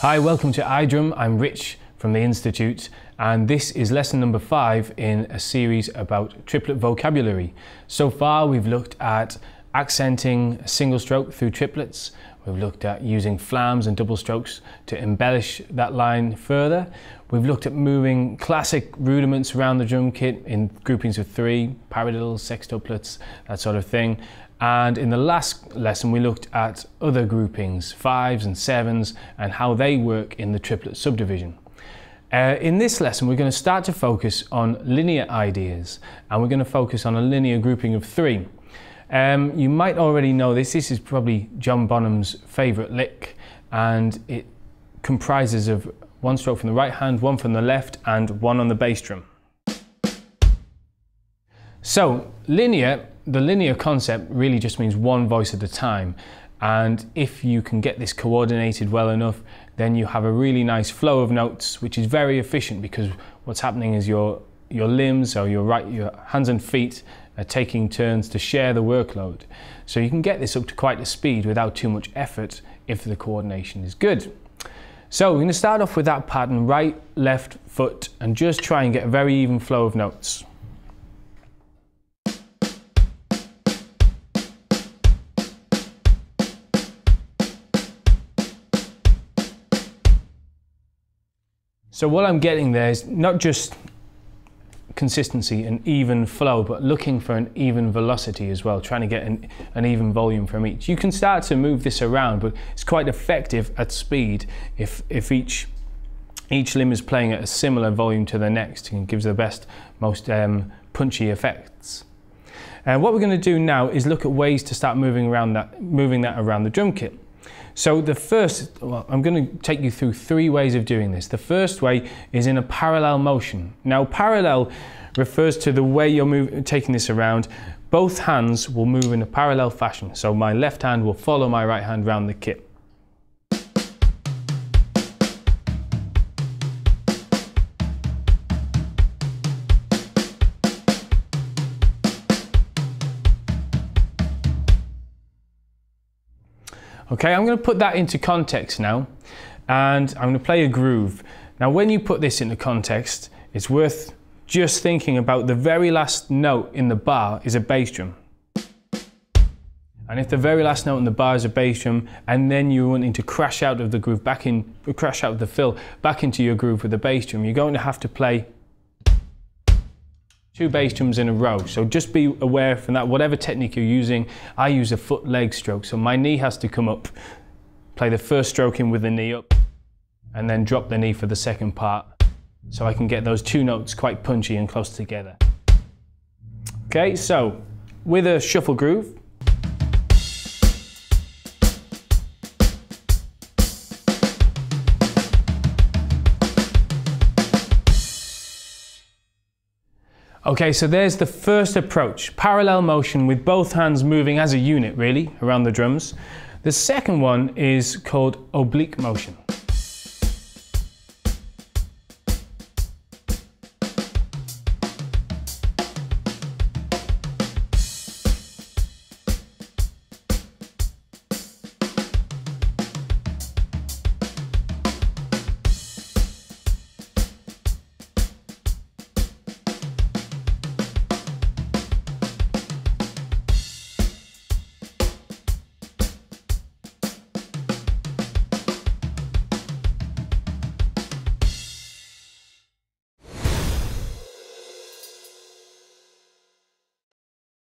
Hi, welcome to iDrum. I'm Rich from the Institute, and this is lesson number 5 in a series about triplet vocabulary. So far we've looked at accenting a single stroke through triplets. We've looked at using flams and double strokes to embellish that line further. We've looked at moving classic rudiments around the drum kit in groupings of 3, paradiddles, sextuplets, that sort of thing. And in the last lesson we looked at other groupings, 5s and 7s, and how they work in the triplet subdivision. In this lesson we're going to start to focus on linear ideas, and we're going to focus on a linear grouping of 3. You might already know this is probably John Bonham's favourite lick, and it comprises of 1 stroke from the right hand, 1 from the left, and 1 on the bass drum. So the linear concept really just means 1 voice at a time, and if you can get this coordinated well enough, then you have a really nice flow of notes, which is very efficient, because what's happening is your limbs, or your hands and feet, are taking turns to share the workload. So you can get this up to quite a speed without too much effort if the coordination is good. So we're going to start off with that pattern, right, left, foot, and just try and get a very even flow of notes. So what I'm getting there is not just consistency and even flow, but looking for an even velocity as well, trying to get an even volume from each. You can start to move this around, but it's quite effective at speed if each limb is playing at a similar volume to the next, and gives the best, most punchy effects. And what we're going to do now is look at ways to start moving that around the drum kit. So I'm going to take you through 3 ways of doing this. The first way is in a parallel motion. Now, parallel refers to the way you're taking this around. Both hands will move in a parallel fashion. So my left hand will follow my right hand round the kit. Okay, I'm going to put that into context now, and I'm going to play a groove. Now, when you put this into context, it's worth just thinking about the very last note in the bar is a bass drum. And if the very last note in the bar is a bass drum, and then you're wanting to crash out of the groove, crash out of the fill, back into your groove with the bass drum, you're going to have to play 2 bass drums in a row. So just be aware from that, whatever technique you're using. I use a foot leg stroke, so my knee has to come up, play the first stroke in with the knee up, and then drop the knee for the second part, so I can get those 2 notes quite punchy and close together. Okay, so with a shuffle groove, okay, so there's the first approach, parallel motion with both hands moving as a unit really around the drums. The second one is called oblique motion.